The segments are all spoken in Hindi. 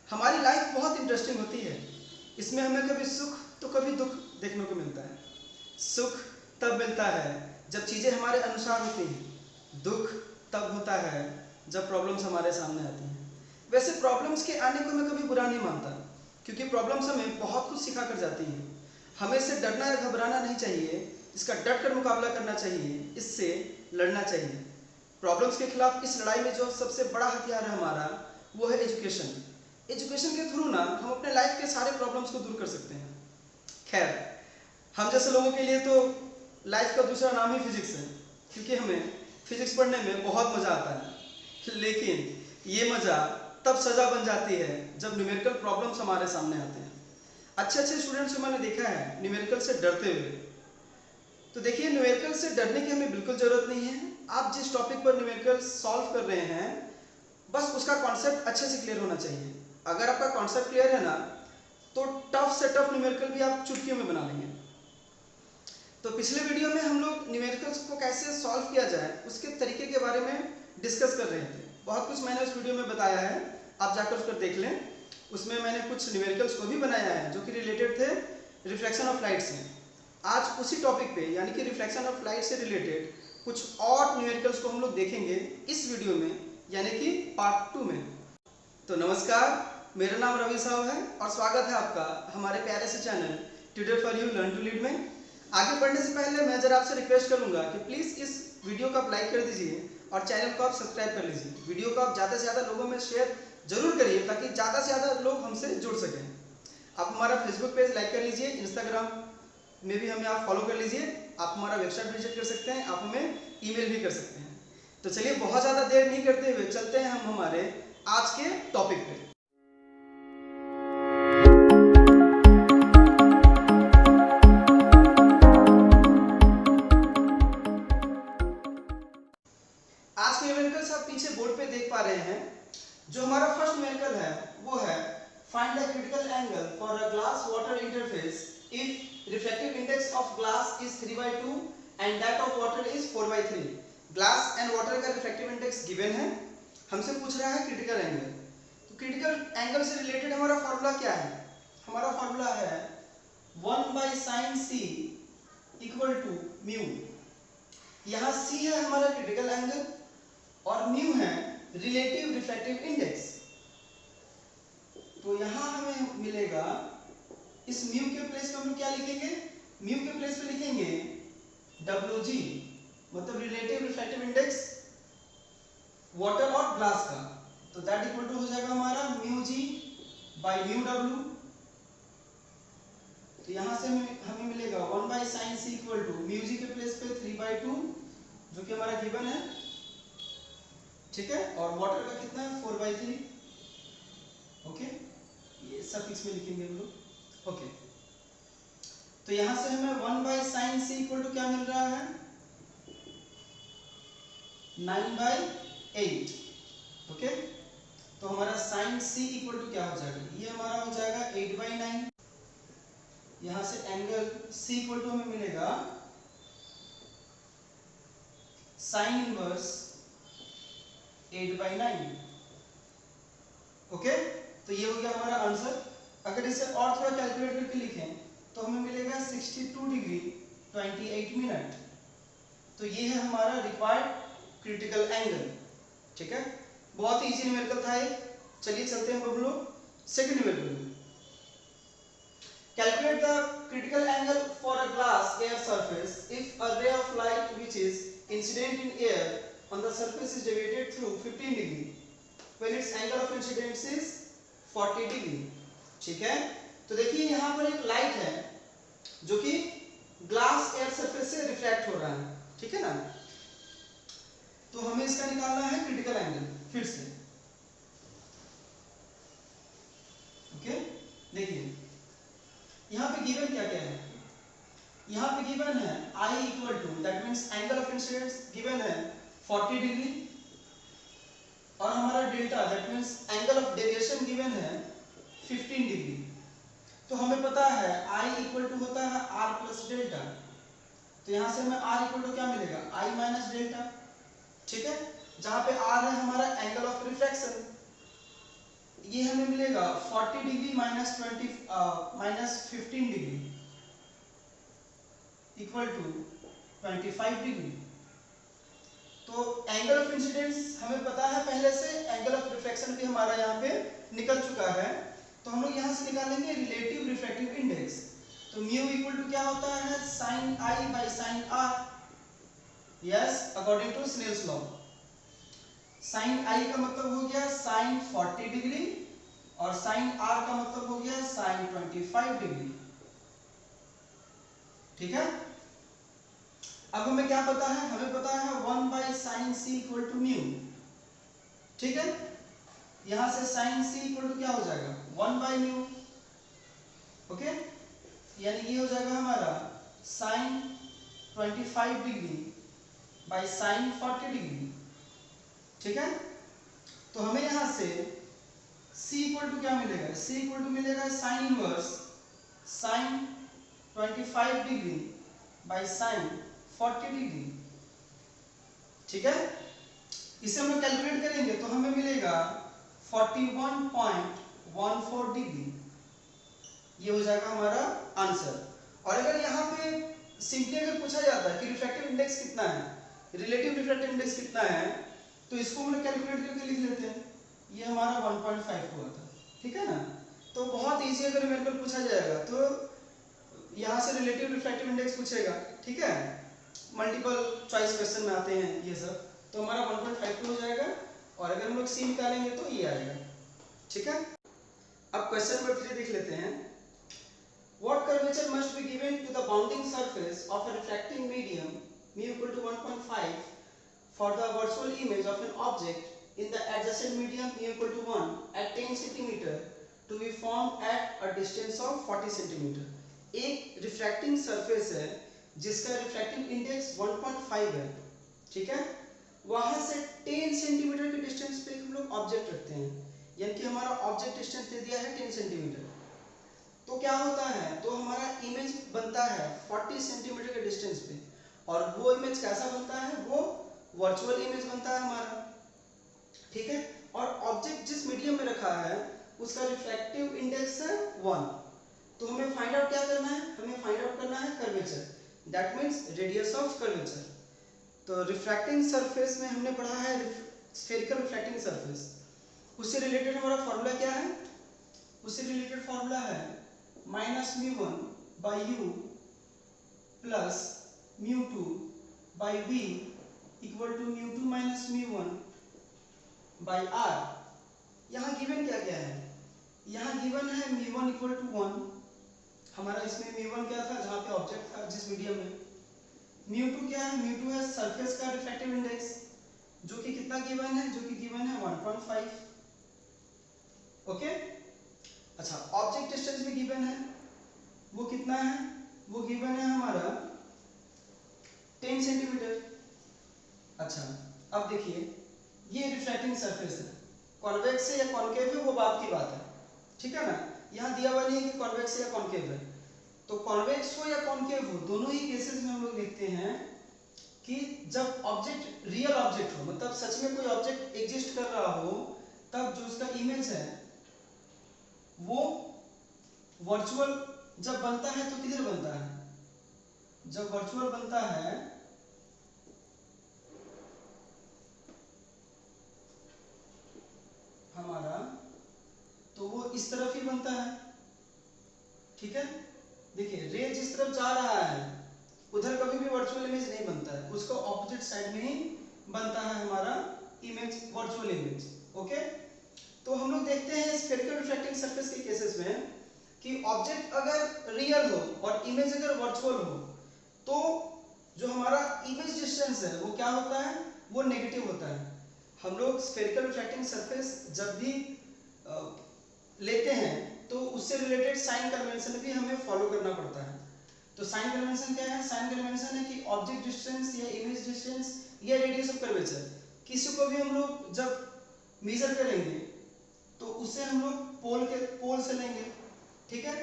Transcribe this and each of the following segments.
हमारी लाइफ बहुत इंटरेस्टिंग होती है। इसमें हमें कभी सुख तो कभी दुख देखने को मिलता है। सुख तब मिलता है जब चीज़ें हमारे अनुसार होती हैं। दुख तब होता है जब प्रॉब्लम्स हमारे सामने आती हैं। वैसे प्रॉब्लम्स के आने को मैं कभी बुरा नहीं मानता, क्योंकि प्रॉब्लम्स हमें बहुत कुछ सिखा कर जाती हैं। हमें इससे डरना या घबराना नहीं चाहिए, इसका डट कर मुकाबला करना चाहिए, इससे लड़ना चाहिए। प्रॉब्लम्स के खिलाफ इस लड़ाई में जो सबसे बड़ा हथियार है हमारा, वो है एजुकेशन। एजुकेशन के थ्रू ना हम अपने लाइफ के सारे प्रॉब्लम्स को दूर कर सकते हैं। खैर, हम जैसे लोगों के लिए तो लाइफ का दूसरा नाम ही फिजिक्स है, क्योंकि हमें फिजिक्स पढ़ने में बहुत मज़ा आता है। लेकिन ये मज़ा तब सज़ा बन जाती है जब न्यूमेरिकल प्रॉब्लम्स हमारे सामने आते हैं। अच्छे अच्छे स्टूडेंट्स को मैंने देखा है न्यूमेरिकल से डरते हुए। तो देखिए, न्यूमेरिकल से डरने की हमें बिल्कुल ज़रूरत नहीं है। आप जिस टॉपिक पर न्यूमेरिकल सॉल्व कर रहे हैं, बस उसका कॉन्सेप्ट अच्छे से क्लियर होना चाहिए। अगर आपका कॉन्सेप्ट क्लियर है ना, तो टफ से टफ न्यूमेरिकल भी आप चुटकियों में बना लेंगे। तो पिछले वीडियो में हम लोग न्यूमेरिकल्स को कैसे सॉल्व किया जाए उसके तरीके के बारे में डिस्कस कर रहे थे। बहुत कुछ मैंने उस वीडियो में बताया है, आप जाकर उसको देख लें। उसमें मैंने कुछ न्यूमेरिकल्स को भी बनाया है जो कि रिलेटेड थे रिफ्लेक्शन ऑफ लाइट से। आज उसी टॉपिक पे, यानी कि रिफ्लेक्शन ऑफ लाइट से रिलेटेड कुछ और न्यूमेरिकल्स को हम लोग देखेंगे इस वीडियो में, यानी कि पार्ट 2 में। तो नमस्कार, मेरा नाम रवि साहू है और स्वागत है आपका हमारे प्यारे से channel tutor for you learn to lead में। आगे बढ़ने से पहले मैं जरा आपसे रिक्वेस्ट करूंगा कि प्लीज़ इस वीडियो को आप लाइक कर दीजिए और चैनल को आप सब्सक्राइब कर लीजिए। वीडियो को आप ज़्यादा से ज़्यादा लोगों में शेयर जरूर करिए, ताकि ज़्यादा से ज़्यादा लोग हमसे जुड़ सकें। आप हमारा फेसबुक पेज लाइक कर लीजिए, इंस्टाग्राम में भी हमें आप फॉलो कर लीजिए, आप हमारा वेबसाइट विजिट कर सकते हैं, आप हमें ईमेल भी कर सकते हैं। तो चलिए, बहुत ज़्यादा देर नहीं करते हुए चलते हैं हम हमारे आज के टॉपिक पे। आज के न्यूमेरिकल्स आप पीछे बोर्ड पे देख पा रहे हैं। जो हमारा फर्स्ट न्यूमेरिकल है वो है find the critical angle for a glass water interface if refractive index of glass is 3/2 and that of water is 4/3। Glass and water का रिफ्रैक्टिव इंडेक्स गिवन है, हमसे पूछ रहा है क्रिटिकल एंगल। तो क्रिटिकल एंगल से रिलेटेड हमारा फॉर्मूला क्या है? हमारा फॉर्मूला है 1/sin c equal to mu. यहाँ c है हमारा क्रिटिकल एंगल और म्यू है रिलेटिव रिफ्रैक्टिव इंडेक्स। तो यहां हमें मिलेगा, इस म्यू के प्लेस पे हम क्या लिखेंगे? म्यू के प्लेस पे लिखेंगे WG, मतलब रिलेटिव रिफ्रैक्टिव इंडेक्स वाटर और ग्लास का। तो दैट इक्वल टू हो जाएगा हमारा mu G by mu W. तो यहां से हमें मिलेगा 1/sin c equal to mu G के प्लेस पे 3/2, जो कि हमारा गिवन है, ठीक है। और वाटर का कितना है? 4/3। ओके, ये सफिक्स में लिखेंगे हम लोग। ओके, तो यहां से हमें 1/sin c इक्वल टू क्या मिल रहा है? 9/8। ओके, तो हमारा sin c इक्वल टू क्या हो जाएगा? ये हमारा हो जाएगा 8/9। यहां से एंगल c इक्वल टू हमें मिलेगा sin इनवर्स 8/9। ओके, तो ये हो गया हमारा आंसर। अगर इसे और थोड़ा कैलकुलेट करके लिखें तो हमें मिलेगा 62 डिग्री 28 मिनट। तो ये है हमारा रिक्वायर्ड क्रिटिकल एंगल, ठीक है। बहुत ही इजी न्यूमेरिकल था ये। चलिए चलते हैं हम लोग सेकंड न्यूमेरिकल में। Calculate the critical angle for a glass air surface if a रे of light which is incident in air on the surface is deviated through 15 degree when its angle of incidence is 40 degree, ठीक है। तो देखिए यहाँ पर एक लाइट है जो कि ग्लास एयर सरफेस से रिफ्लेक्ट हो रहा है, ठीक है ना। तो हमें इसका निकालना है क्रिटिकल एंगल फिर से। ओके, देखिए यहाँ पे गिवन क्या क्या है? यहाँ पे गिवन है I equal to, that means angle of incidence given है 40 डिग्री, और हमारा delta that means angle of deviation given है 15 डिग्री। तो हमें पता है I इक्वल टू होता है R प्लस डेल्टा। तो यहाँ से हमें R इक्वल टू क्या मिलेगा? I माइनस डेल्टा, ठीक है। जहाँ पे R है हमारा एंगल ऑफ रिफ्रैक्शन, ये हमें मिलेगा 40 degree minus 15 degree equal to 25 degree. तो एंगल ऑफ इंसिडेंस हमें पता है पहले से, एंगल ऑफ रिफ्लेक्शन भी हमारा यहाँ पे निकल चुका है। तो हम लोग यहाँ से निकालेंगे रिलेटिव रिफ्रैक्टिव इंडेक्स। तो म्यू इक्वल टू क्या होता है, sine I by sine R. Yes, according to Snell's law. Sine I का मतलब हो गया साइन 40 डिग्री और साइन आर का मतलब हो गया साइन 25 डिग्री। ठीक है। अब हमें क्या पता है, हमें पता है 1 by sine C equal to mu. ठीक है, यहां से साइन सी इक्वल टू क्या हो जाएगा, 1 बाई म्यू। ओके, यानी ये हो जाएगा हमारा sine 25 degree by sine 40 degree. ठीक है, तो हमें यहां से c इक्वल टू क्या मिलेगा, c इक्वल टू मिलेगा sine inverse sine 25 degree by sine 40 degree. ठीक है, इसे हम लोग कैलकुलेट करेंगे तो हमें मिलेगा 41.14 डिग्री। ये हो जाएगा हमारा आंसर। और अगर यहाँ पे सिंपली अगर पूछा जाता है कि रिफ्रैक्टिव इंडेक्स कितना है, रिलेटिव रिफ्रैक्टिव इंडेक्स कितना है, तो इसको हम लोग कैलकुलेट करके लिख लेते हैं। ये हमारा 1.5 हुआ था। ठीक है ना, तो बहुत इजी अगर मेरे को पूछा जाएगा तो यहाँ से रिलेटिव रिफ्रैक्टिव इंडेक्स पूछेगा। ठीक है, मल्टीपल चॉइस क्वेश्चन में आते हैं ये सब, तो हमारा 1.5 हो जाएगा। और अगर हम लोग सी निकालेंगे तो ये आएगा। ठीक है, अब क्वेश्चन नंबर 3 देख लेते हैं। What curvature must be given to the bounding surface of a refracting medium mu equal to 1.5 for the virtual image of an object in the adjacent medium mu equal to 1 at 10 cm to be formed at a distance of 40 cm। एक रिफ्रैक्टिंग सरफेस है जिसका रिफ्रैक्टिव इंडेक्स 1.5 है। ठीक है, वहां से 10 सेंटीमीटर के डिस्टेंस पे हम लोग ऑब्जेक्ट रखते हैं, यानी कि हमारा ऑब्जेक्ट डिस्टेंस दे दिया है 10 सेंटीमीटर। तो क्या होता है, तो हमारा इमेज बनता है 40 सेंटीमीटर के डिस्टेंस पे। और वो इमेज कैसा बनता है, वो वर्चुअल इमेज बनता है हमारा। ठीक है, और ऑब्जेक्ट जिस मीडियम में रखा है उसका रिफ्रैक्टिव इंडेक्स है 1। तो हमें फाइंड आउट क्या करना है, हमें फाइंड आउट करना है curvature, that means radius of curvature. तो रिफ्रैक्टिंग सरफेस में हमने पढ़ा है स्फेरिकल रिफ्रैक्टिंग सरफेस, उससे रिलेटेड हमारा फॉर्मूला क्या है, उससे रिलेटेड फॉर्मूला है minus μ1 by u plus μ2 by v equal to μ2 minus μ1 by r। यहाँ गिवन क्या क्या है, यहाँ गिवन है μ1 इक्वल टू 1, हमारा इसमें μ1 क्या था जहाँ पे ऑब्जेक्ट था जिस मीडियम में। μ2 क्या है, μ2 है सरफेस का रिफ्रैक्टिव इंडेक्स जो कि कितना गिवन है, जो कि गिवन है 1.5। ओके, अच्छा ऑब्जेक्ट डिस्टेंस भी गिवन है, वो कितना है, वो गिवन है हमारा 10 सेंटीमीटर। अच्छा अब देखिए, ये रिफ्रैक्टिंग सरफेस है, कॉन्वेक्स है या कॉनकेव है वो बात की बात है। ठीक है ना, यहाँ दिया हुआ नहीं है कि कॉन्वेक्स है या कॉनकेव है। तो कॉन्वेक्स हो या कॉनकेव हो, दोनों ही केसेस में हम लोग देखते हैं कि जब ऑब्जेक्ट रियल ऑब्जेक्ट हो, मतलब सच में कोई ऑब्जेक्ट एग्जिस्ट कर रहा हो, तब जो उसका इमेज है वो वर्चुअल जब बनता है तो किधर बनता है, जब वर्चुअल बनता है हमारा तो वो इस तरफ ही बनता है। ठीक है, देखिए रे जिस तरफ जा रहा है उधर कभी भी वर्चुअल इमेज नहीं बनता है, उसको ऑपोजिट साइड में ही बनता है हमारा इमेज, वर्चुअल इमेज। ओके, तो हम लोग देखते हैं स्फेरिकल रिफ्रैक्टिंग सरफेस के केसेस में कि ऑब्जेक्ट अगर रियल हो और इमेज अगर वर्चुअल हो तो जो हमारा इमेज डिस्टेंस है वो क्या होता है, वो नेगेटिव होता है। हम लोग स्फेरिकल रिफ्रैक्टिंग सरफेस जब भी लेते हैं तो उससे रिलेटेड साइन कन्वेंशन भी हमें फॉलो करना पड़ता है। तो साइन कन्वेंशन क्या है, साइन कन्वेंशन है कि ऑब्जेक्ट डिस्टेंस या इमेज डिस्टेंस या रेडियस ऑफ कर्वेचर, किसी को भी हम लोग जब मेजर करेंगे तो उससे हम लोग पोल से लेंगे। ठीक है,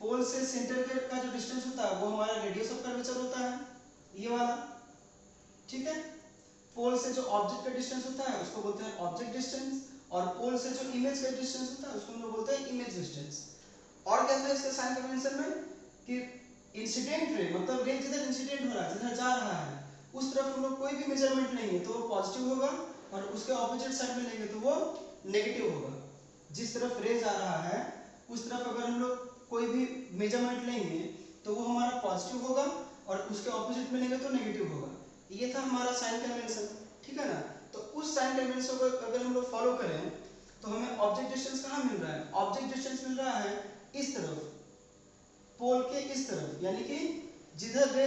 पोल से सेंटर के का जो डिस्टेंस होता है वो हमारा रेडियस ऑफ कर्वेचर होता है, ये वाला। ठीक है, पोल से जो ऑब्जेक्ट का डिस्टेंस होता है उसको बोलते हैं ऑब्जेक्ट डिस्टेंस, और पोल से जो इमेज का डिस्टेंस होता है उसको हम लोग बोलते हैं इमेज डिस्टेंस। और क्या था इसके साइन कन्वेंशन में कि इंसिडेंट रे मतलब रे जिधर इंसिडेंट हो रहा है, जिधर जा रहा है उस तरफ हम लोग कोई भी मेजरमेंट लेंगे तो वो पॉजिटिव होगा, और उसके ऑपोजिट साइड में लेंगे तो वो नेगेटिव होगा। जिस तरफ रे जा रहा है उस तरफ अगर हम लोग कोई भी मेजरमेंट लेंगे तो वो हमारा पॉजिटिव होगा, और उसके ऑपोजिट में लेंगे तो नेगेटिव होगा। ये था हमारा साइन कन्वेंशन, ठीक है ना। तो उस साइन कन्वेंशन को अगर हम लोग फॉलो करें तो हमें ऑब्जेक्ट डिस्टेंस कहाँ मिल रहा है? ऑब्जेक्ट डिस्टेंस मिल रहा है इस तरफ, पोल के इस तरफ, यानी कि जिधर रे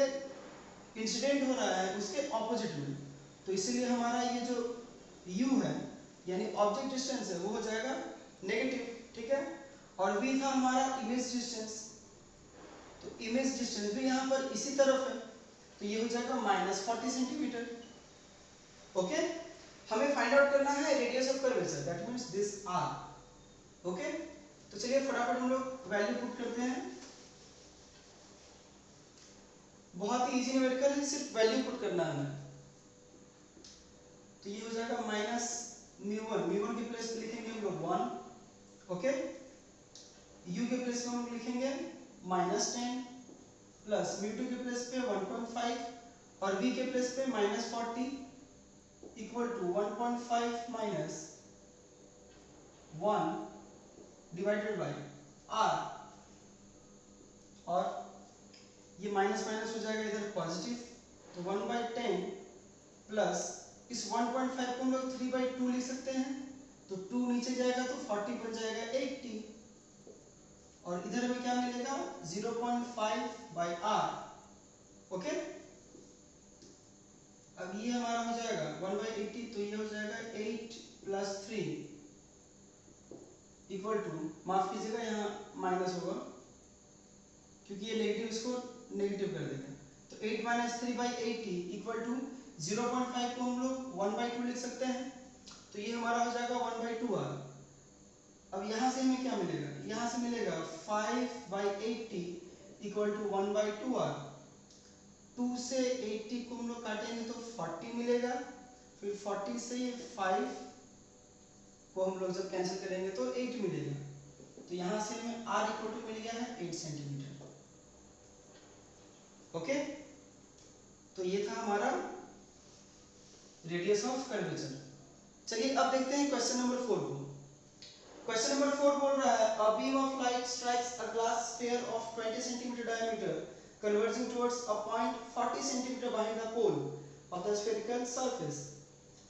इंसिडेंट हो रहा है उसके ऑपोजिट में। तो इसीलिए हमारा ये जो u है यानी ऑब्जेक्ट डिस्टेंस है वो हो जाएगा नेगेटिव, ठीक है। और v था हमारा इमेज डिस्टेंस, तो इमेज डिस्टेंस भी यहाँ पर इसी तरफ है, तो ये हो जाएगा -40 सेंटीमीटर। ओके, हमें फाइंड आउट करना है radius of curvature, that means this r। Okay, तो चलिए फटाफट हम लोग वैल्यू पुट करते हैं। बहुत ही इजी न्यूमेरिकल है, सिर्फ वैल्यू पुट करना है हमें। तो ये हो जाएगा -μ1, μ1 के प्लेस पे लिखेंगे हम लोग 1, ओके। u के प्लेस पे हम लोग लिखेंगे -10 प्लस μ2 के प्लेस पे 1.5 और v के प्लेस पे -40 equal to 1.5 minus 1 divided by r, और ये माइनस माइनस हो जाएगा इधर पॉजिटिव, तो 1/10 प्लस इस 1.5 को हम लोग 3/2 लिख सकते हैं, तो 2 नीचे जाएगा तो 40 बन जाएगा 80, और इधर में क्या मिलेगा 0.5/r। ओके, अब ये हमारा हो जाएगा 1/80, तो ये हो जाएगा 8 + 3 इक्वल टू, माफ कीजिएगा यहाँ माइनस होगा क्योंकि ये नेगेटिव इसको नेगेटिव कर देगा, तो 8 - 3/80 इक्वल टू 0.5 को हम लोग 1/2 लिख सकते हैं, तो ये हमारा हो जाएगा 1/2r। अब यहाँ से हमें क्या मिलेगा? यहाँ से मिलेगा 5/80 इक्वल टू 1/2r। 2 से 80 को हम लोग काटेंगे तो 40 मिलेगा, फिर 40 से 5 को हम लोग जब कैंसिल करेंगे तो 8 मिलेगा, तो यहाँ से हमें r इक्वल टू मिल गया है 8 सेंटीमीटर। ओके, तो ये था हमारा रेडियस ऑफ कर्वेचर। चलिए अब देखते हैं क्वेश्चन नंबर 4 को। क्वेश्चन नंबर 4 बोल रहा है a beam of light strikes a glass sphere of 20 cm diameter converging towards a point 40 cm behind the pole of the spherical surface.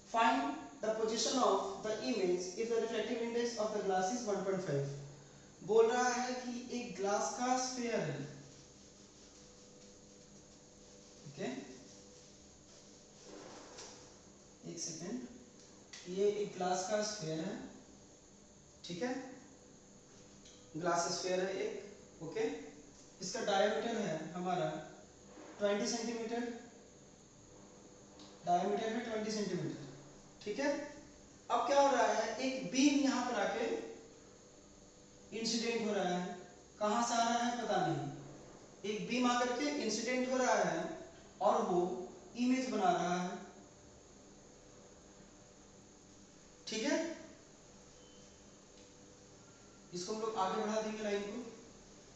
Find the position of the image if the refractive index of the glass is 1.5. बोल रहा है कि एक ग्लास का स्फीयर है, ओके, एक सेकेंड, ये एक ग्लास का स्फीयर है, ठीक है, ग्लास स्फीयर है एक, ओके। इसका डायमीटर है हमारा 20 सेंटीमीटर, डायमीटर है 20 सेंटीमीटर, ठीक है। अब क्या हो रहा है, एक बीम यहाँ पर आके इंसिडेंट हो रहा है, कहाँ से आ रहा है पता नहीं, एक बीम आकर के इंसिडेंट हो रहा है और वो इमेज बना रहा है, ठीक है। इसको हम लोग आगे बढ़ा देंगे लाइन को।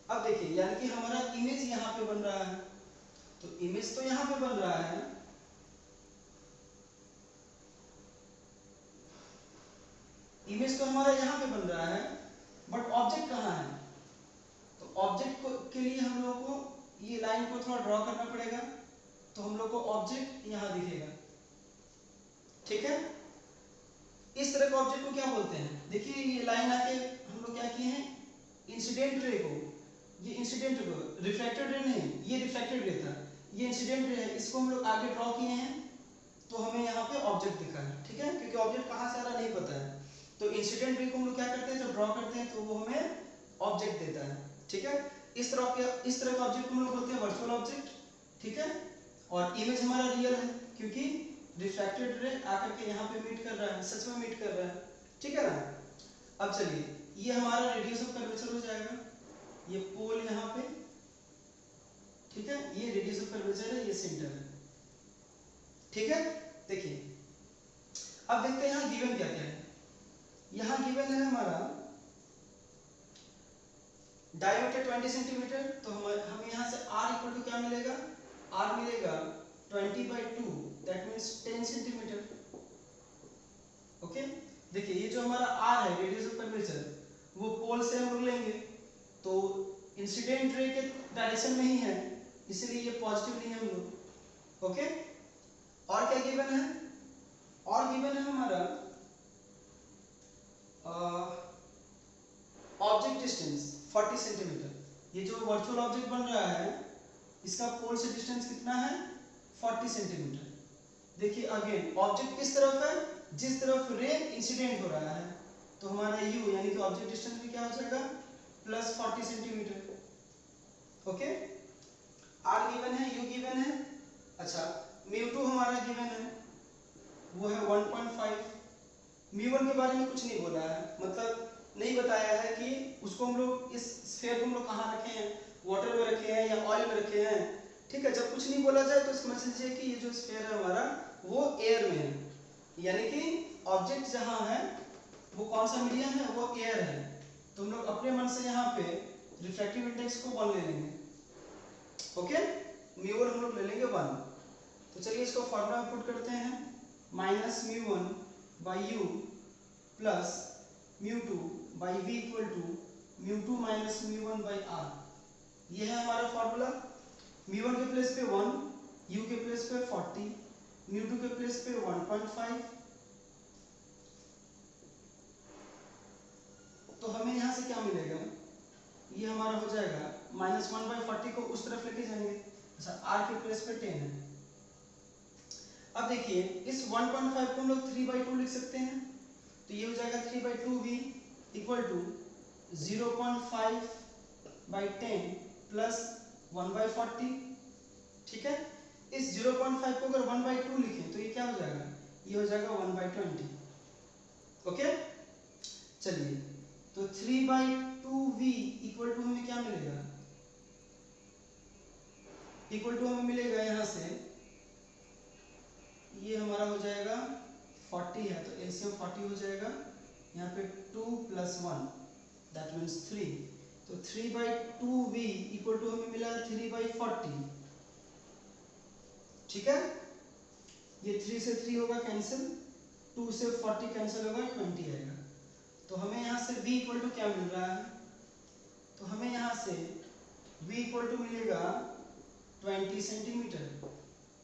अब देखिए, यानी कि हमारा इमेज यहाँ पे बन रहा है, तो इमेज तो यहाँ पे बन रहा है, इमेज तो हमारा यहाँ पे बन रहा है, बट ऑब्जेक्ट कहाँ है? तो ऑब्जेक्ट को के लिए हम लोगों को ये लाइन को थोड़ा ड्रॉ करना पड़ेगा, तो हम लोग को ऑब्जेक्ट यहाँ दिखेगा, ठीक है। इस तरह के ऑब्जेक्ट को क्या बोलते हैं? देखिए ये लाइन आके हम लोग क्या किए हैं, इंसिडेंट रे को, ये इंसिडेंट को, रिफ्लेक्टेड रे नहीं, ये रिफ्लेक्टेड रे था, ये इंसिडेंट रे है, इसको हम लोग आगे ड्रॉ किए हैं, तो हमें यहाँ पे ऑब्जेक्ट दिखा है, ठीक है, क्योंकि ऑब्जेक्ट कहाँ से आ रहा नहीं पता है। तो इंसिडेंट रे को हम लोग क्या करते हैं, जब ड्रॉ करते हैं तो वो हमें ऑब्जेक्ट देता है, ठीक है। इस तरह का ऑब्जेक्ट हम लोग बोलते हैं वर्चुअल ऑब्जेक्ट, ठीक है। और इमेज हमारा रियल है क्योंकि रिफ्रैक्टेड रे आकर के यहाँ पे मीट कर रहा है, सच में मीट कर रहा है, ठीक है ना। अब चलिए, ये हमारा रेडियस ऑफ कर्वेचर हो जाएगा, ये पोल यहाँ पे, ठीक है, ये रेडियस ऑफ कर्वेचर है, ये सेंटर है, ठीक है। देखिए अब देखते हैं यहाँ गिवन क्या क्या है। यहाँ गिवन है हमारा डायमीटर 20 सेंटीमीटर, तो हमें यहाँ से r इक्वल टू क्या मिलेगा, r मिलेगा 20/2, दैट मीन्स 10 सेंटीमीटर। ओके, देखिए ये जो हमारा r है, रेडियस ऑफ कर्वेचर, वो पोल से हम लोग लेंगे तो इंसिडेंट रे के डायरेक्शन में ही है, इसलिए ये पॉजिटिव नहीं है हम लोग। ओके, और क्या गिवन है, और गिवन है हमारा ऑब्जेक्ट डिस्टेंस 40 सेंटीमीटर। ये जो वर्चुअल ऑब्जेक्ट बन रहा है, इसका पोल से डिस्टेंस कितना है, 40 सेंटीमीटर। देखिए अगेन ऑब्जेक्ट किस तरफ है, जिस तरफ रे इंसिडेंट हो रहा है, तो हमारा u यानी कि ऑब्जेक्ट डिस्टेंस भी क्या हो जाएगा, plus 40 centimetre. Okay, r given है, u गिवन है। अच्छा, μ2 हमारा गिवन है, वो है 1.5। μ1 के बारे में कुछ नहीं बोला है, मतलब नहीं बताया है कि उसको हम लोग, इस स्फीयर को हम लोग कहाँ रखे हैं, वाटर में रखे हैं या ऑयल में रखे हैं। ठीक है, जब कुछ नहीं बोला जाए तो समझ लीजिए कि ये जो स्फीयर है हमारा वो एयर में है, यानी कि ऑब्जेक्ट जहाँ है वो कौन सा मीडियम है, वो एयर है। तो हम लोग अपने मन से यहाँ पे रिफ्रैक्टिव इंडेक्स को 1 ले लेंगे। ओके, μ1 हम लोग ले लेंगे 1। तो चलिए इसको फॉर्मूला में पुट करते हैं, minus μ1 by u plus μ2 by v equal to μ2 minus μ1 by r। ये है हमारा फॉर्मूला। μ1 के प्लेस पे 1, u के प्लेस पे 40, μ2 के प्लेस पे 1.5। तो हमें यहाँ से क्या मिलेगा, ये हमारा हो जाएगा माइनस 1/40 को उस तरफ लेके जाएंगे। अच्छा, r के प्लेस पे 10 है। अब देखिए इस 1.5 को हम लोग 3/2 लिख सकते हैं, तो ये हो जाएगा 3/2v इक्वल टू 0.5/10 प्लस 1/40। ठीक है, इस 0.5 को अगर 1/2 लिखें तो ये क्या हो जाएगा, ये हो जाएगा 1/20। ओके, चलिए तो 3/2v इक्वल टू हमें क्या मिलेगा, इक्वल टू हमें मिलेगा यहाँ से, ये हमारा हो जाएगा 40 है तो एलसीएम 40 हो जाएगा, यहाँ पे 2 + 1 दैट मीन्स 3। तो 3/2v इक्वल टू हमें मिला 3/40। ठीक है, ये 3 से 3 होगा कैंसिल, 2 से 40 कैंसिल होगा, 20 आएगा। तो हमें यहाँ से v इक्वल टू क्या मिल रहा है, तो हमें यहाँ से v इक्वल टू मिलेगा 20 सेंटीमीटर,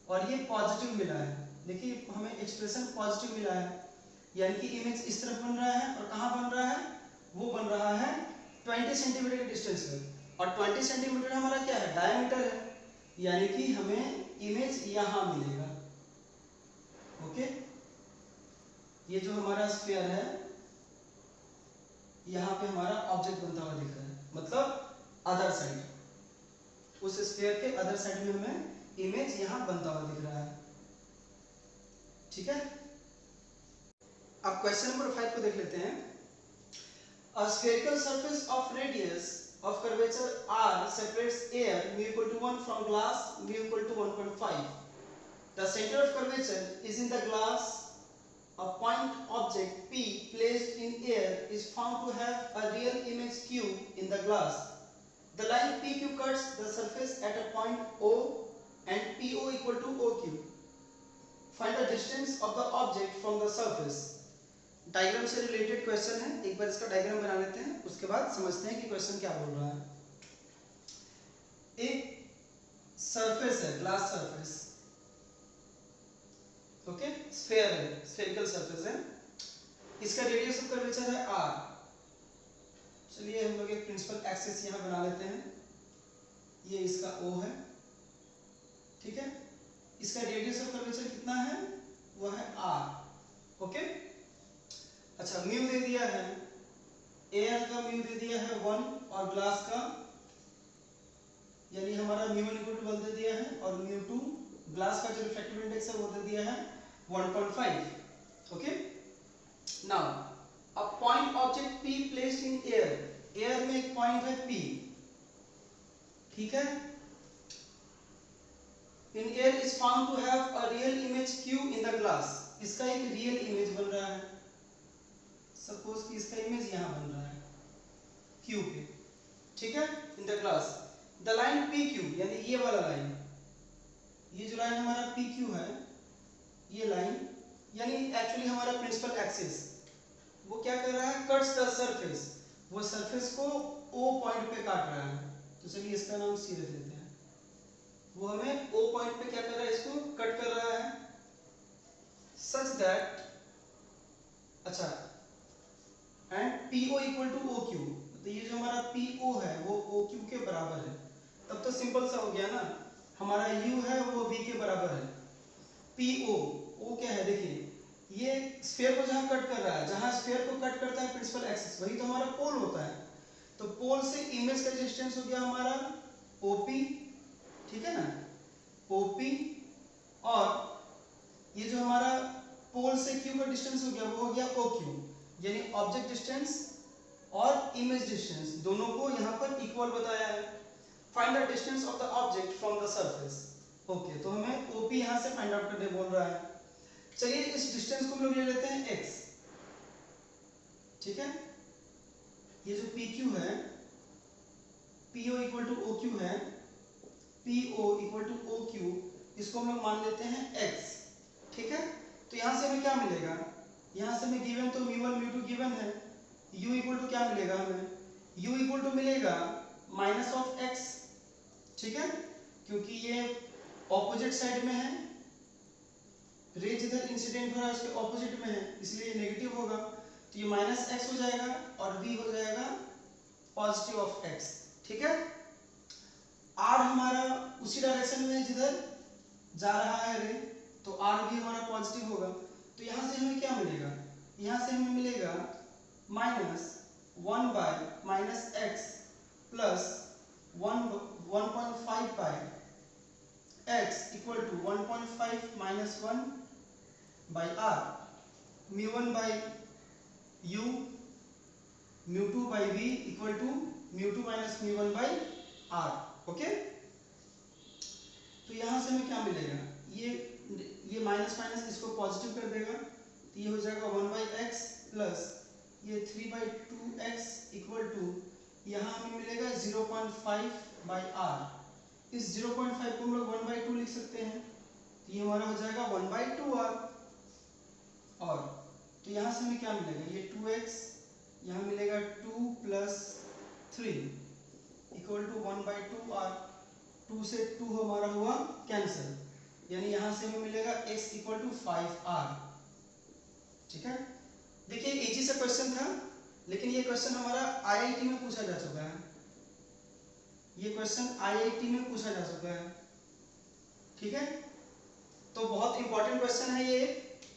और ये पॉजिटिव मिला है। देखिए हमें एक्सप्रेशन पॉजिटिव मिला है, यानी कि इमेज इस तरफ बन रहा है, और कहाँ बन रहा है, वो बन रहा है 20 सेंटीमीटर के डिस्टेंस में, और 20 सेंटीमीटर हमारा क्या है, डायमीटर है, यानी कि हमें इमेज यहाँ मिलेगा। ओके, ये जो हमारा स्फीयर है, यहाँ पे हमारा ऑब्जेक्ट बनता हुआ दिख रहा है, मतलब अदर साइड, उस स्फीयर के अदर साइड में हमें इमेज यहाँ बनता हुआ दिख रहा है। ठीक है, अब क्वेश्चन नंबर 5 को देख लेते हैं। A spherical surface of radius of curvature r separates air mu equal to 1 from glass mu equal to 1.5. The center of curvature is in the glass. A point object P placed in air is found to have a real image Q in the glass. The line PQ cuts the surface at a point O and PO equal to OQ. Find the distance of the object from the surface. Diagram से रिलेटेड क्वेश्चन है, एक बार इसका डायग्राम बना लेते हैं, उसके बाद समझते हैं कि क्वेश्चन क्या बोल रहा है। एक सरफेस है, ग्लास सरफेस, ओके, स्फीयर है, स्फेरिकल सरफेस है, इसका रेडियस ऑफ कर्वेचर है r। चलिए हम लोग एक प्रिंसिपल एक्सिस यहाँ बना लेते हैं, ये इसका O है। ठीक है, इसका रेडियस ऑफ कर्वेचर कितना है, वो है r। ओके, अच्छा, म्यू दे दिया है, एयर का म्यू दे दिया है 1, और ग्लास का यानी हमारा μ1 इक्वल टू 1 दे दिया है, और μ2 ग्लास का जो रिफ्रैक्टिव इंडेक्स है वो दे दिया है 1.5। Okay, now a point object P placed in air, air में एक पॉइंट है P। ठीक है, in air is found to have a real image Q in the glass, इसका एक रियल इमेज बन रहा है, सपोज कि इसका इमेज यहाँ बन रहा है क्यू पे, ठीक है, in the class the line P Q, यानी ये वाला लाइन, ये जो लाइन हमारा पी क्यू है, ये लाइन यानी एक्चुअली हमारा प्रिंसिपल एक्सिस, वो क्या कर रहा है, कट्स द सरफेस, वो सरफेस को ओ पॉइंट पे काट रहा है। तो चलिए इसका नाम सी रख देते हैं। वो हमें ओ पॉइंट पे क्या कर रहा है, इसको कट कर रहा है सच दैट, अच्छा, and PO equal to O Q, तो ये जो हमारा PO है वो ओ क्यू के बराबर है। तब तो सिंपल सा हो गया ना, हमारा U है वो V के बराबर है। PO, O क्या है, देखिए ये स्फीयर को जहाँ कट कर रहा है, जहाँ स्फीयर को कट करता है प्रिंसिपल एक्सिस, वही तो हमारा पोल होता है। तो पोल से इमेज का डिस्टेंस हो गया हमारा OP, ठीक है ना, OP, और ये जो हमारा पोल से Q का डिस्टेंस हो गया वो हो गया OQ, यानी ऑब्जेक्ट डिस्टेंस और इमेज डिस्टेंस दोनों को यहाँ पर इक्वल बताया है। Find the distance of the object from the surface. Okay, तो हमें OP यहाँ से फाइंड आउट करने बोल रहा है। चलिए इस डिस्टेंस को हम लोग ले लेते हैं x, ठीक है, ये जो PQ है, PO इक्वल टू OQ है, PO इक्वल टू OQ, इसको हम लोग मान लेते हैं x, ठीक है। तो यहाँ से हमें क्या मिलेगा, यहाँ से हमें गिवन तो μ1 μ2 गिवन है, u इक्वल टू क्या मिलेगा हमें, u इक्वल टू मिलेगा माइनस ऑफ x, ठीक है, क्योंकि ये ऑपोजिट साइड में है, रे जिधर इंसिडेंट हो रहा है उसके ऑपोजिट में है, इसलिए ये नेगेटिव होगा, तो ये माइनस x हो जाएगा और v हो जाएगा पॉजिटिव ऑफ x, ठीक है। r हमारा उसी डायरेक्शन में है जिधर जा रहा है रे, तो r भी हमारा पॉजिटिव होगा। तो यहाँ से हमें क्या मिलेगा, यहाँ से हमें मिलेगा minus 1 by minus X plus 1.5 by x equal to 1.5 minus 1 by r, μ1 by u, μ2 by v equal to μ2 minus μ1 by r, okay. तो यहाँ से हमें क्या मिलेगा, ये माइनस माइनस इसको पॉजिटिव कर देगा, तो ये हो जाएगा 1 बाई एक्स प्लस ये 3 बाई 2x इक्वल टू, यहाँ हमें मिलेगा 0.5 बाई r। इस 0.5 को हम लोग 1 बाई 2 लिख सकते हैं, तो ये हमारा हो जाएगा 1 बाई 2r। और तो यहाँ से हमें क्या मिलेगा, ये 2x, यहाँ मिलेगा 2 plus 3 equal to 1 by 2r, 2 से 2 हमारा हुआ कैंसिल, यानी यहाँ से हमें मिलेगा x इक्वल टू 5r, ठीक है। देखिए इजी सा क्वेश्चन था, लेकिन ये क्वेश्चन हमारा IIT में पूछा जा चुका है, ये क्वेश्चन IIT में पूछा जा चुका है, ठीक है। तो बहुत इंपॉर्टेंट क्वेश्चन है ये,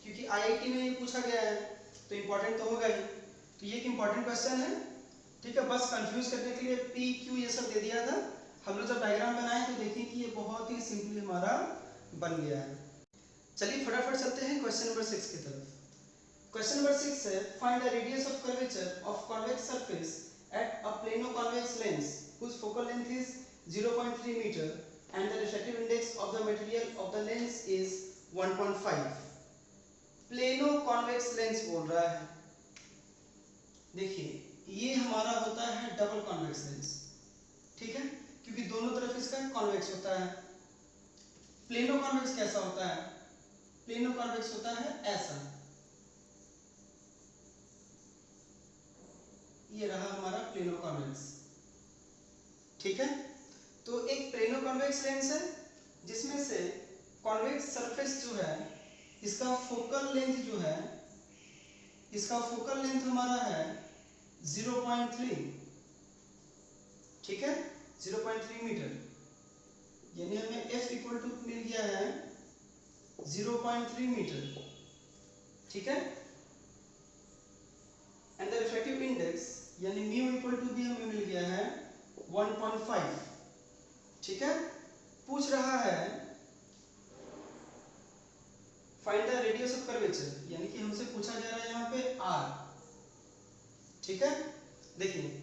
क्योंकि IIT में ये पूछा गया है, तो इंपॉर्टेंट तो होगा ही। तो ये एक इंपॉर्टेंट क्वेश्चन है, ठीक है। बस कंफ्यूज करने के लिए P Q ये सब दे दिया था, हम लोग जब डायग्राम बनाए तो देखिए कि ये बहुत ही सिंपली हमारा बन गया है। चलिए फटाफट चलते हैं क्वेश्चन नंबर 6 की तरफ। क्वेश्चन नंबर 6 है, find the radius of curvature of convex surface at a plano convex lens whose focal length is 0.3 meter and the refractive index of the material of the lens is 1.5। Plano convex lens बोल रहा है। देखिए ये हमारा होता है डबल कॉन्वेक्स लेंस, ठीक है, क्योंकि दोनों तरफ इसका कॉन्वेक्स होता है। प्लेनो कॉन्वेक्स कैसा होता है, प्लेनो कॉन्वेक्स होता है ऐसा, ये रहा हमारा प्लेनो कॉन्वेक्स, ठीक है। तो एक प्लेनो कॉन्वेक्स लेंस है जिसमें से कॉन्वेक्स सरफेस जो है इसका फोकल लेंथ जो है, इसका फोकल लेंथ हमारा है 0.3, ठीक है, 0.3 मीटर, यानी हमें F इक्वल टू मिल गया है 0.3 मीटर, ठीक है। एंड द रिफ्रैक्टिव इंडेक्स यानी म्यू इक्वल टू भी हमें मिल गया है 1.5, ठीक है। पूछ रहा है find the radius of curvature, यानी कि हमसे पूछा जा रहा है यहाँ पे r, ठीक है। देखिए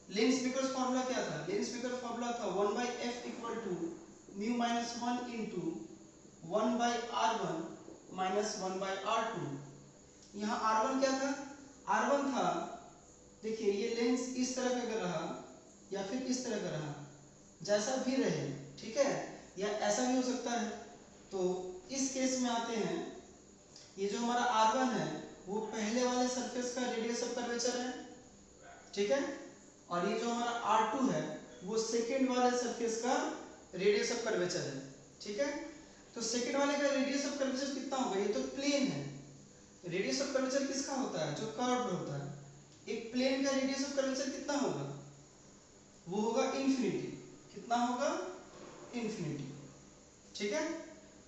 लेंस स्पीकर फॉर्मूला क्या था, लेंस स्पीकर फॉर्मूला था 1 by f equal to mu minus 1 into 1 by r1 minus 1 by r2। यहाँ r1 क्या था, R1 था, देखिए ये लेंस इस तरह का अगर रहा या फिर इस तरह का रहा, जैसा भी रहे, ठीक है, या ऐसा भी हो सकता है। तो इस केस में आते हैं, ये जो हमारा R1 है वो पहले वाले सरफेस का रेडियस ऑफ कर्वेचर है, ठीक है, और ये जो हमारा R2 है वो सेकेंड वाले सरफेस का रेडियस ऑफ कर्वेचर है, ठीक है। तो सेकेंड वाले का रेडियस ऑफ कर्वेचर कितना होगा, ये तो प्लेन है, रेडियस ऑफ कर्वेचर किसका होता है, जो कर्व होता है, एक प्लेन का रेडियस ऑफ कर्वेचर कितना होगा, वो होगा इन्फिनिटी, कितना होगा, इन्फिनिटी, ठीक है।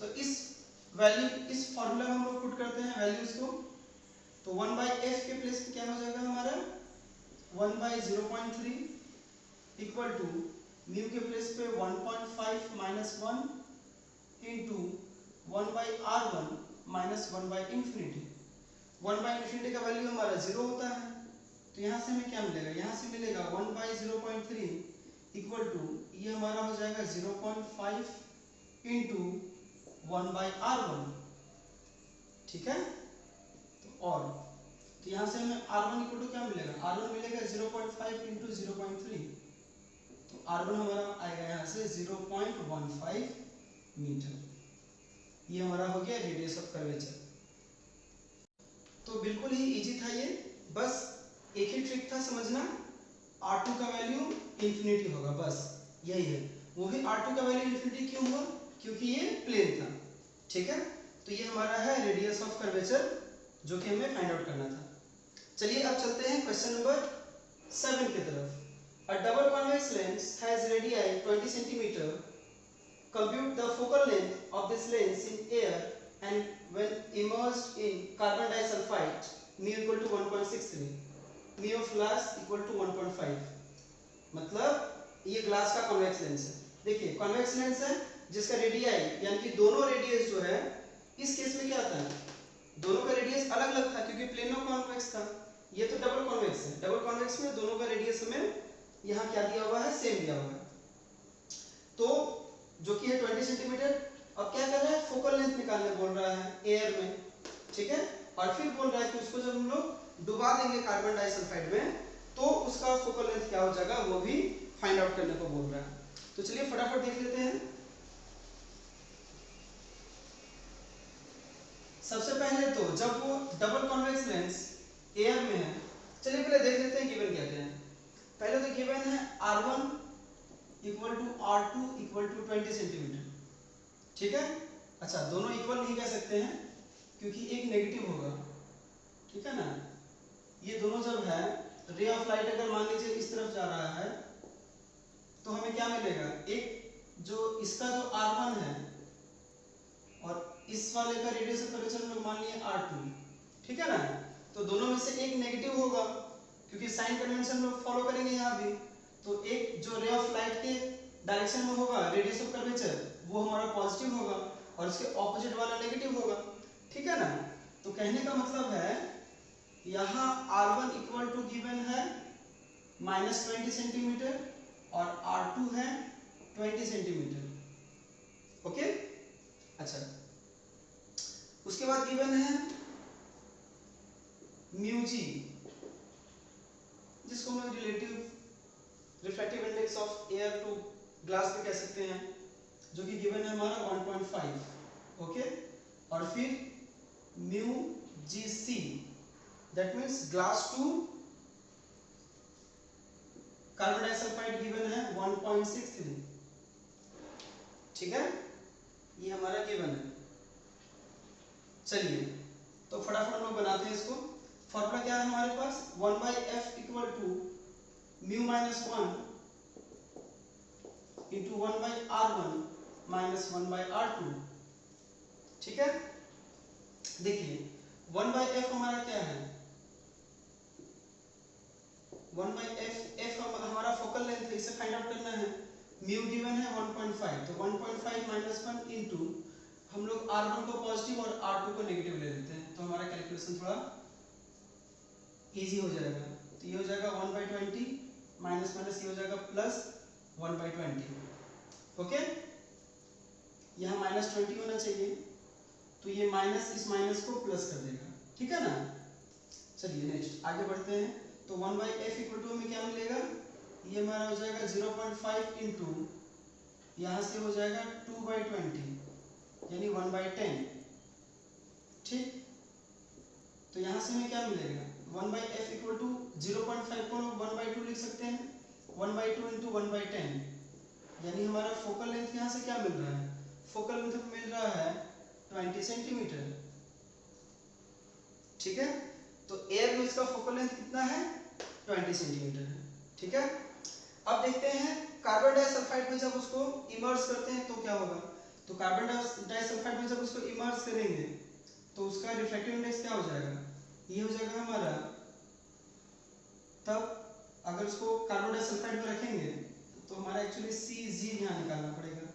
तो इस वैल्यू, इस फॉर्मूला में हम लोग पुट करते हैं वैल्यूज को, तो 1/f के प्लेस पे क्या हो जाएगा हमारा 1/0.3 इक्वल टू म्यू के प्लेस पे 1.5 माइनस 1 इंटू 1/r1 माइनस 1/इंफिनिटी। 1/इंफिनिटी का वैल्यू हमारा 0 होता है, तो यहाँ से हमें क्या मिलेगा, यहाँ से मिलेगा 1/0.3 इक्वल टू ये हमारा हो जाएगा 0.5 इंटू 1/r1, ठीक है। तो और तो यहाँ से हमें R1 इक्वल टू क्या मिलेगा, R1 मिलेगा 0.5 इंटू 0.3, तो R1 हमारा आएगा यहाँ से 0.15 मीटर, ये हमारा हो गया रेडियस ऑफ कर्वेचर। तो बिल्कुल ही इजी था ये, बस एक ही ट्रिक था समझना, R2 का वैल्यू इंफिनिटी होगा, बस यही है। वो भी R2 का वैल्यू इंफिनिटी क्यों हुआ, क्योंकि ये प्लेन था, ठीक है। तो ये हमारा है रेडियस ऑफ कर्वेचर, जो कि हमें फाइंड आउट करना था। चलिए अब चलते हैं क्वेश्चन नंबर 7 की तरफ। अ double convex lens has radii 20 centimetre, compute the focal length of this lens in air and when immersed in carbon disulfide mu equal to 1.63, mu of glass equal to 1.5। मतलब ये ग्लास का कॉन्वेक्स लेंस है, देखिए कॉन्वेक्स लेंस है जिसका रेडियाई यानी कि दोनों रेडियस जो है, इस केस में क्या आता है, दोनों का रेडियस अलग अलग था क्योंकि प्लेनो कॉन्वेक्स था, ये तो डबल कॉन्वेक्स है, डबल कॉन्वेक्स में दोनों का रेडियस हमें यहाँ क्या दिया हुआ है, सेम दिया हुआ है, तो जो कि है 20 सेंटीमीटर। अब क्या कर रहा है, फोकल लेंथ निकालने बोल रहा है एयर में, ठीक है, और फिर बोल रहा है कि उसको जब हम लोग डुबा देंगे कार्बन डाइसल्फाइड में तो उसका फोकल लेंथ क्या हो जाएगा, वो भी फाइंड आउट करने को बोल रहा है। तो चलिए फटाफट देख लेते हैं। सबसे पहले तो जब वो डबल कॉन्वेक्स लेंस एयर में है, चलिए पहले देख लेते हैं गिवन क्या क्या है। पहले तो गिवन है R1 equal to R2 equal to 20 centimetre, ठीक है। अच्छा दोनों इक्वल नहीं कह सकते हैं क्योंकि एक नेगेटिव होगा, ठीक है ना। ये दोनों जब है, रे ऑफ लाइट अगर मान लीजिए इस तरफ जा रहा है तो हमें क्या मिलेगा, एक जो इसका जो R1 है और इस वाले का रेडियस ऑफ कर्वेचर हम लोग मान लिए R2, ठीक है ना। तो दोनों में से एक नेगेटिव होगा क्योंकि साइन कन्वेंशन हम लोग फॉलो करेंगे यहाँ भी, तो एक जो रे ऑफ लाइट के डायरेक्शन में होगा रेडियस ऑफ कर्वेचर वो हमारा पॉजिटिव होगा और इसके ऑपोजिट वाला नेगेटिव होगा, ठीक है ना। तो कहने का मतलब है यहाँ R1 इक्वल टू गिवन है -20 सेंटीमीटर और R2 है 20 सेंटीमीटर, ओके। अच्छा उसके बाद गिवन है म्यू जी, जिसको हम relative refractive index of air to glass पे कह सकते हैं, जो कि गिवन है हमारा 1.5, ओके। और फिर mu G C, that means glass to carbon disulphide given है 1.63, ठीक है, ये हमारा गिवन है। चलिए तो फटाफट हम लोग बनाते हैं इसको। फॉर्मूला क्या है हमारे पास, 1/f equal to mu minus 1 into 1/r1 minus 1/r2, ठीक है। देखिए 1/f हमारा क्या है, 1/f हमारा फोकल लेंथ है, इसे फाइंड आउट करना है। म्यू गिवन है 1.5, तो 1.5 माइनस 1 इंटू हम लोग R1 को पॉजिटिव और R2 को नेगेटिव ले लेते हैं, तो हमारा कैलकुलेशन थोड़ा इजी हो जाएगा। तो ये हो जाएगा 1/20 माइनस माइनस ये हो जाएगा प्लस 1/20, ओके। यहाँ -20 होना चाहिए, तो ये माइनस इस माइनस को प्लस कर देगा, ठीक है ना। चलिए नेक्स्ट आगे बढ़ते हैं। तो 1/f इक्वल टू हमें क्या मिलेगा, ये हमारा हो जाएगा 0.5 इंटू यहाँ से हो जाएगा 2/20 यानी 1/10। ठीक, तो यहाँ से हमें क्या मिलेगा, 1/f इक्वल टू 0.5 को 1/2 लिख सकते हैं, 1/2 इंटू 1/10 यानी हमारा फोकल लेंथ यहाँ से क्या मिल रहा है, फोकल लेंथ मिल रहा है 20 सेंटीमीटर। ठीक है, तो एयर में इसका फोकल लेंथ कितना है, 20 सेंटीमीटर है। ठीक है, अब देखते हैं कार्बन डाइसल्फाइड में जब उसको इमर्स करते हैं तो क्या होगा। तो कार्बन डाइसल्फाइड में जब उसको इमर्स करेंगे तो उसका रिफ्रैक्टिव इंडेक्स क्या हो जाएगा, ये हो जाएगा हमारा, तब अगर उसको कार्बन डाइसल्फाइड में रखेंगे तो हमारा एक्चुअली Cg यहाँ निकालना पड़ेगा।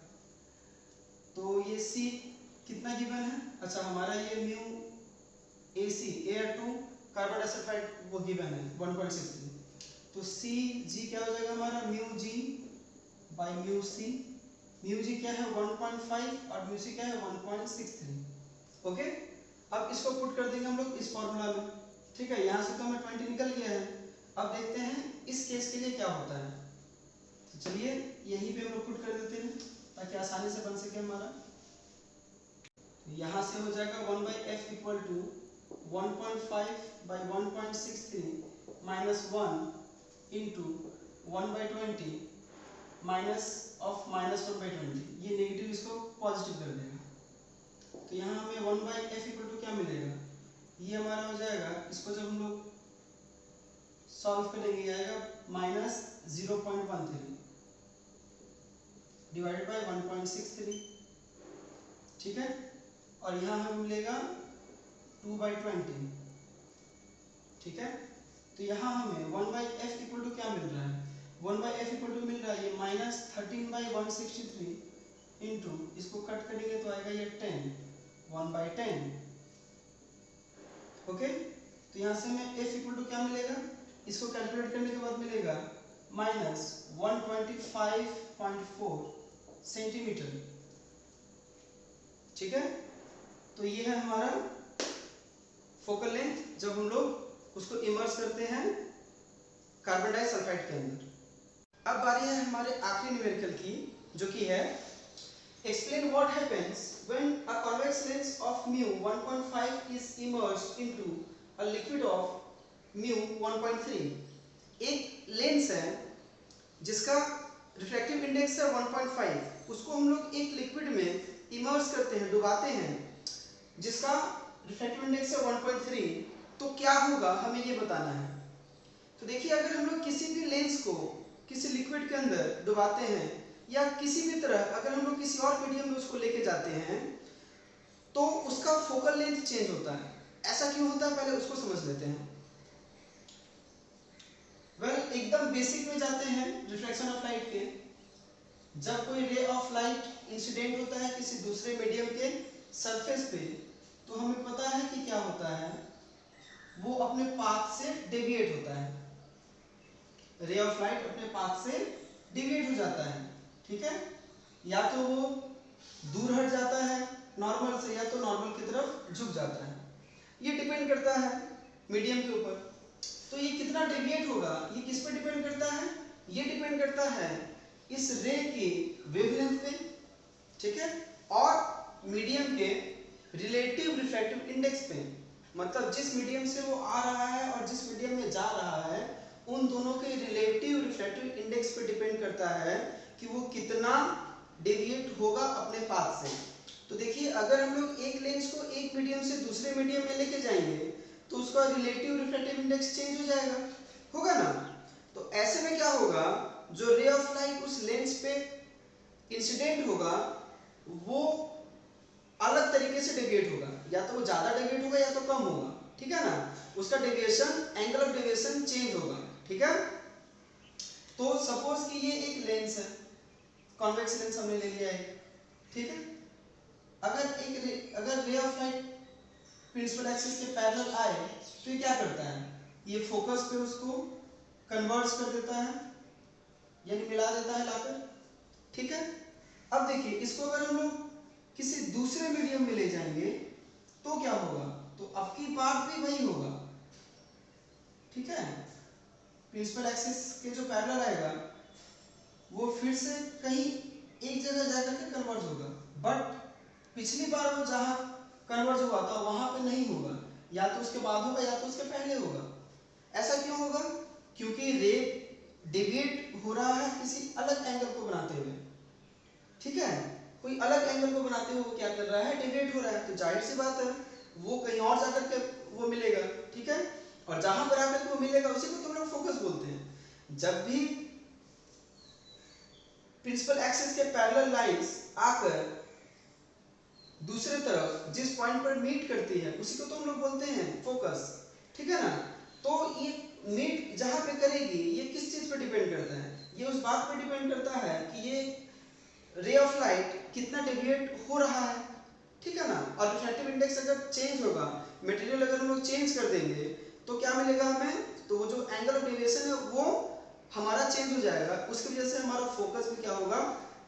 तो ये C कितना गिवन है, अच्छा हमारा ये mu AC air to carbon disulphide वो गिवन है 1.63, तो Cg क्या हो जाएगा हमारा mu G by mu C। Mu G क्या है 1.5 और म्यू C क्या है 1.63। ओके, अब इसको पुट कर देंगे हम लोग इस फॉर्मूला में। ठीक है, यहाँ से तो हमें 20 निकल गया है। अब देखते हैं इस केस के लिए क्या होता है, तो चलिए यहीं पे हम लोग पुट कर देते हैं ताकि आसानी से बन सके हमारा। यहाँ से हो जाएगा 1/f equal to 1.5 by 1.63 minus 1 into 1/20 minus of -1/20, ये नेगेटिव इसको पॉजिटिव कर देगा। तो यहाँ हमें 1/f इक्वल टू क्या मिलेगा, ये हमारा हो जाएगा, इसको जब हम लोग सॉल्व करेंगे आएगा -0.13 डिवाइडेड बाय 1.63। ठीक है, और यहाँ हमें मिलेगा 2/20। ठीक है, तो यहाँ हमें 1/f इक्वल टू क्या मिल रहा है, 1/f इक्वल टू मिल रहा है ये -13/163 इंटू इसको कट करेंगे तो आएगा ये 10 1/10। ओके, तो यहाँ से हमें f इक्वल टू क्या मिलेगा, इसको कैलकुलेट करने के बाद मिलेगा -125.4 सेंटीमीटर। ठीक है, तो ये है हमारा फोकल लेंथ जब हम लोग उसको इमर्स करते हैं कार्बन डाइसल्फाइड के अंदर। अब बारी है हमारे आखिरी न्यूमेरिकल की, जो कि है explain what happens when a convex lens of mu 1.5 is immersed into a liquid of mu 1.3। एक लेंस है जिसका रिफ्रैक्टिव इंडेक्स है 1.5, उसको हम लोग एक लिक्विड में इमर्स करते हैं, डुबाते हैं, जिसका रिफ्रैक्टिव इंडेक्स है 1.3, तो क्या होगा हमें ये बताना है। तो देखिए, अगर हम लोग किसी भी लेंस को किसी लिक्विड के अंदर डुबाते हैं या किसी भी तरह अगर हम लोग किसी और मीडियम में उसको लेके जाते हैं तो उसका फोकल लेंथ चेंज होता है। ऐसा क्यों होता है, पहले उसको समझ लेते हैं। एकदम बेसिक में जाते हैं रिफ्लेक्शन ऑफ लाइट के। जब कोई रे ऑफ लाइट इंसिडेंट होता है किसी दूसरे मीडियम के सरफेस पे, तो हमें पता है कि क्या होता है, वो अपने पाथ से डेविएट होता है। रे ऑफ लाइट अपने पाथ से डेविएट हो जाता है। ठीक है, या तो वो दूर हट जाता है नॉर्मल से, या तो नॉर्मल की तरफ झुक जाता है। ये डिपेंड करता है मीडियम के ऊपर। तो ये कितना डेविएट होगा, ये किस पे डिपेंड करता है, ये डिपेंड करता है इस रे की वेवलेंथ पे। ठीक है, और मीडियम के रिलेटिव रिफ्रैक्टिव इंडेक्स पे, मतलब जिस मीडियम से वो आ रहा है और जिस मीडियम में जा रहा है, उन दोनों के रिलेटिव रिफ्रैक्टिव इंडेक्स पे डिपेंड करता है कि वो कितना डेविएट होगा अपने पाथ से। तो देखिए, अगर हम लोग एक लेंस को एक मीडियम से दूसरे मीडियम में लेके जाएंगे तो उसका रिलेटिव रिफ्रैक्टिव इंडेक्स चेंज हो जाएगा, होगा ना। तो ऐसे में क्या होगा, जो रे ऑफ लाइट उस लेंस पे इंसिडेंट होगा वो अलग तरीके से डेविएट होगा, या तो वो ज्यादा डेविएट होगा या तो कम होगा। ठीक है ना, उसका deviation, angle of deviation change होगा। ठीक है, तो सपोज कि ये एक लेंस है, कॉन्वेक्स लेंस हमने ले लिया है। ठीक है, अगर ray of light principal axis के पैरेलल आए तो ये क्या करता है, ये फोकस पे उसको कन्वर्ट्स कर देता है, यानी मिला देता है लाकर। ठीक है, अब देखिए, इसको अगर हम लोग किसी दूसरे मीडियम में ले जाएंगे तो क्या होगा, तो अब की बात भी वही होगा। ठीक है। प्रिंसिपल एक्सिस के जो पैरेलल आएगा वो फिर से कहीं एक जगह जाकर के कन्वर्ज होगा, बट पिछली बार वो जहाँ कन्वर्ज हुआ था वहां पे नहीं होगा, या तो उसके बाद होगा या तो उसके पहले होगा। ऐसा क्यों होगा? क्योंकि रे डेविएट हो रहा है किसी अलग एंगल को बनाते हुए, ठीक है। कोई अलग एंगल को बनाते हुए वो क्या कर रहा है, डेविएट हो रहा है, तो जाहिर सी बात है वो कहीं और जाकर के वो मिलेगा, ठीक है। और जहां पर आकर के वो मिलेगा उसी को तुम लोग फोकस बोलते हैं। जब भी प्रिंसिपल एक्सिस के पैरेलल लाइंस आकर दूसरे तरफ जिस पॉइंट पर मीट करती है उसी को तुम लोग बोलते हैं फोकस, ठीक है ना। तो ये मीट जहां पे करेगी ये किस चीज पर डिपेंड करता है, ये उस बात पर डिपेंड करता है कि ये रे ऑफ लाइट कितना डेविएट हो रहा है, ठीक है ना। और रिफ्रैक्टिव इंडेक्स अगर चेंज होगा, मटेरियल अगर हम लोग चेंज कर देंगे तो क्या मिलेगा हमें, तो वो जो एंगल ऑफ डेविएशन है वो हमारा चेंज हो जाएगा, उसकी वजह से हमारा फोकस भी क्या होगा,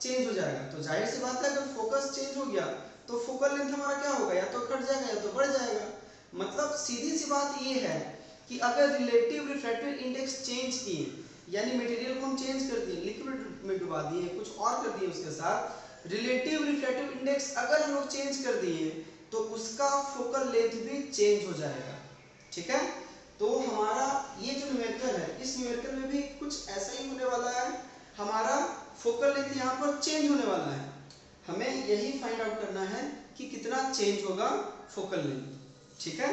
चेंज हो जाएगा। तो जाहिर सी बात है अगर फोकस चेंज हो गया तो फोकल लेंथ हमारा क्या होगा, या तो घट जाएगा या तो बढ़ जाएगा। मतलब सीधी सी बात ये है कि अगर रिलेटिव रिफ्रैक्टिव इंडेक्स चेंज किए, यानी मटेरियल को हम चेंज कर दिए, लिक्विड में डुबा दिए, कुछ और कर दिए उसके साथ, रिलेटिव रिफ्रैक्टिव इंडेक्स अगर हम लोग चेंज कर दिए तो उसका फोकल लेंथ भी चेंज हो जाएगा, ठीक है। तो हमारा ये जो न्यूमेरिकल है, इस न्यूमेरिकल में भी कुछ ऐसा ही होने वाला है, हमारा फोकल लेंथ यहाँ पर चेंज होने वाला है। हमें यही फाइंड आउट करना है कि कितना चेंज होगा फोकल लेंथ, ठीक है।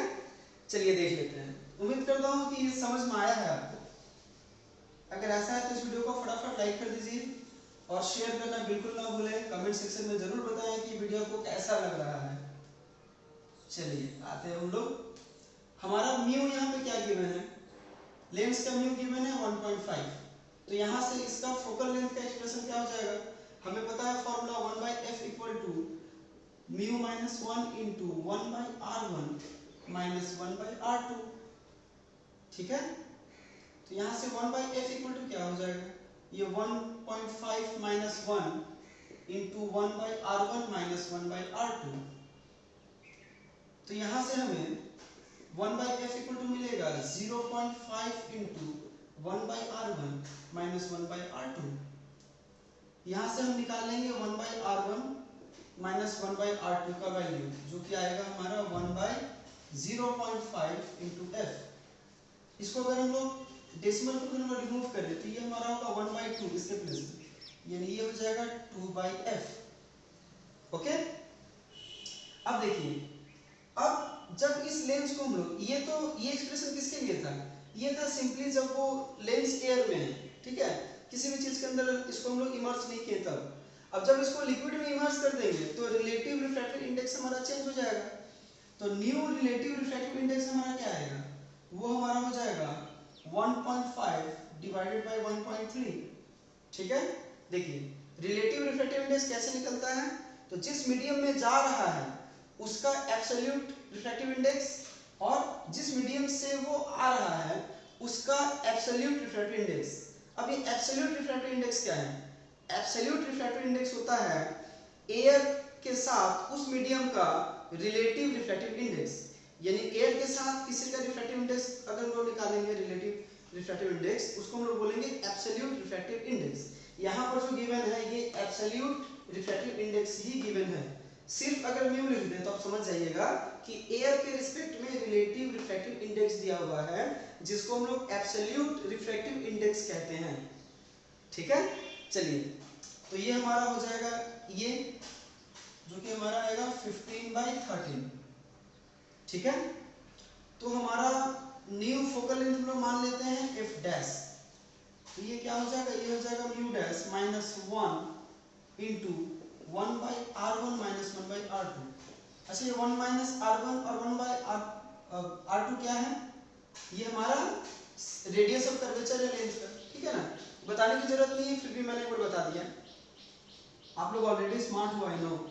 चलिए देख लेते हैं। उम्मीद करता हूँ कि ये समझ में आया है आपको। अगर ऐसा है तो इस वीडियो को फटाफट लाइक कर दीजिए और शेयर करना बिल्कुल ना भूलें। कमेंट सेक्शन में जरूर बताएं कि वीडियो को कैसा लग रहा है। चलिए आते हैं हम लोग। हमारा म्यू यहाँ पे क्या गिवन है, लेंस का म्यू गिवन है 1.5, तो यहाँ से इसका फोकल लेंथ का एक्सप्रेशन क्या हो जाएगा, हमें पता है formula 1/f equal to mu minus 1 into 1/r1 minus 1/r2, ठीक है। तो यहाँ से 1/f इक्वल टू क्या हो जाएगा, ये 1.5 minus 1 into 1/r1 minus 1/r2, तो यहाँ से हमें 1/f इक्वल टू मिलेगा 0.5 इंटू 1/r1 माइनस 1/r2। यहाँ से हम निकालेंगे 1/r1 माइनस 1/r2 का वैल्यू, जो कि आएगा हमारा 1/0.5 इंटू f। इसको अगर हम लोग डेसिमल को हम लोग रिमूव करें तो ये हमारा होगा 1/2 इसके प्लेस में, यानी ये हो जाएगा 2/f। ओके, अब देखिए, अब जब इस लेंस को हम लोग, ये एक्सप्रेशन किसके लिए था, ये था सिंपली जब वो लेंस एयर में है, ठीक है, किसी भी चीज के अंदर इसको हम लोग इमर्स नहीं किए तब। अब जब इसको लिक्विड में इमर्स कर देंगे तो रिलेटिव रिफ्रैक्टिव इंडेक्स हमारा चेंज हो जाएगा। तो न्यू रिलेटिव रिफ्रैक्टिव इंडेक्स हमारा क्या आएगा, वो हमारा हो जाएगा 1.5 डिवाइडेड बाय 1.3, ठीक है। देखिए रिलेटिव रिफ्रैक्टिव इंडेक्स कैसे निकलता है, तो जिस मीडियम में जा रहा है उसका एब्सोल्यूट रिफ्रैक्टिव इंडेक्स और जिस मीडियम से वो आ रहा है उसका एब्सोल्यूट रिफ्रैक्टिव इंडेक्स। अब ये एब्सोल्यूट रिफ्रैक्टिव इंडेक्स क्या है, एब्सोल्यूट रिफ्रैक्टिव इंडेक्स होता है एयर के साथ उस मीडियम का रिलेटिव रिफ्रैक्टिव इंडेक्स, यानी एयर के साथ किसी का रिफ्रैक्टिव इंडेक्स अगर हम लोग निकालेंगे रिलेटिव रिफ्रैक्टिव इंडेक्स, उसको हम लोग बोलेंगे एब्सोल्यूट रिफ्रैक्टिव इंडेक्स। यहाँ पर जो गिवन है ये एब्सोल्यूट रिफ्रैक्टिव इंडेक्स ही गिवन है। सिर्फ अगर म्यू लिख दें तो आप समझ जाइएगा कि एयर के रिस्पेक्ट में रिलेटिव रिफ्रैक्टिव इंडेक्स दिया हुआ है, जिसको हम लोग एब्सोल्यूट रिफ्रैक्टिव इंडेक्स कहते हैं, ठीक है। चलिए, तो ये हमारा हो जाएगा, ये जो कि हमारा आएगा 15/13, ठीक है। तो हमारा न्यू फोकल लेंथ हम लोग मान लेते हैं f डैश, तो ये क्या हो जाएगा, ये हो जाएगा mu dash minus 1 into 1/r1 minus 1/r2। अच्छा, ये 1 माइनस r1 और 1/r2 क्या है, ये हमारा रेडियस ऑफ कर्वेचर है लेंस का, ठीक है ना। बताने की जरूरत नहीं है, फिर भी मैंने एक बार बता दिया, आप लोग ऑलरेडी स्मार्ट हो, I know.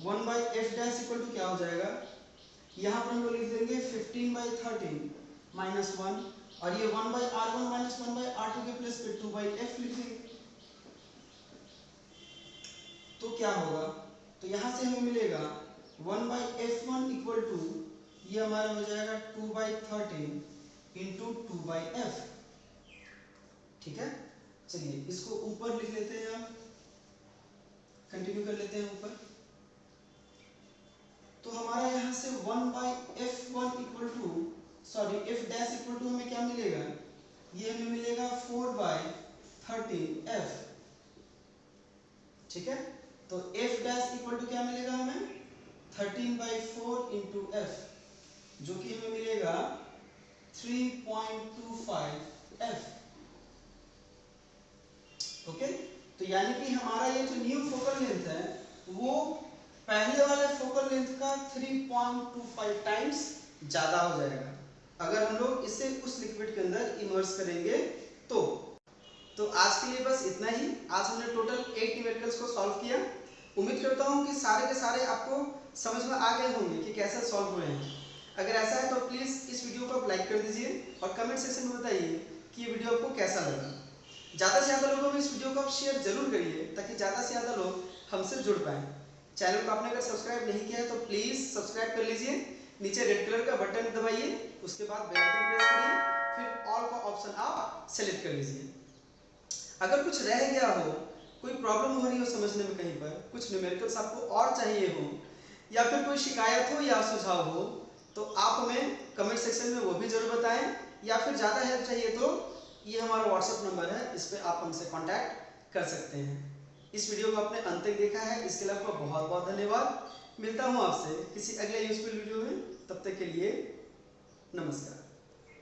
1/f dash equal to क्या हो जाएगा, यहाँ पर हम लोग लिख देंगे 15/13 माइनस 1, और ये 1/r1 माइनस 1/r2 के प्लेस पे 2/f लिख देंगे, तो क्या होगा, तो यहाँ से हमें मिलेगा 1/f1 इक्वल टू, ये हमारा हो जाएगा 2/13 इंटू 2/f। ठीक है, चलिए इसको ऊपर लिख लेते हैं, आप कंटिन्यू कर लेते हैं ऊपर। तो हमारा यहाँ से 1/f1 equal to f dash equal to हमें क्या मिलेगा, ये हमें मिलेगा 4/13f। ठीक है, तो f डैश इक्वल टू क्या मिलेगा हमें 13/4 इंटू f, जो कि हमें मिलेगा 3.25f। ओके, तो यानी कि हमारा ये जो न्यू फोकल लेंथ है वो पहले वाले फोकल लेंथ का 3.25 टाइम्स ज़्यादा हो जाएगा अगर हम लोग इसे उस लिक्विड के अंदर इमर्स करेंगे। तो आज के लिए बस इतना ही। आज हमने टोटल 8 न्यूमेरिकल्स को सॉल्व किया। उम्मीद करता हूँ कि सारे के सारे आपको समझ में आ गए होंगे कि कैसे सॉल्व हुए हैं। अगर ऐसा है तो प्लीज़ इस वीडियो को आप लाइक कर दीजिए और कमेंट सेक्शन में बताइए कि ये वीडियो आपको कैसा लगा। ज़्यादा से ज़्यादा लोगों में इस वीडियो को आप शेयर जरूर करिए ताकि ज़्यादा से ज़्यादा लोग हमसे जुड़ पाएँ। चैनल को आपने अगर सब्सक्राइब नहीं किया है तो प्लीज़ सब्सक्राइब कर लीजिए। नीचे रेड कलर का बटन दबाइए, उसके बाद बेल आइकन प्रेस करिए, फिर ऑल का ऑप्शन आप सेलेक्ट कर लीजिए। अगर कुछ रह गया हो, कोई प्रॉब्लम हो रही हो समझने में, कहीं पर कुछ न्यूमेरिकल्स आपको और चाहिए हो, या फिर कोई शिकायत हो या सुझाव हो, तो आप हमें कमेंट सेक्शन में वो भी जरूर बताएं। या फिर ज़्यादा हेल्प चाहिए तो ये हमारा व्हाट्सएप नंबर है, इस पर आप हमसे कांटेक्ट कर सकते हैं। इस वीडियो को आपने अंत तक देखा है, इसके लिए आपका बहुत बहुत धन्यवाद। मिलता हूँ आपसे किसी अगले यूजफुल वीडियो में, तब तक के लिए नमस्कार।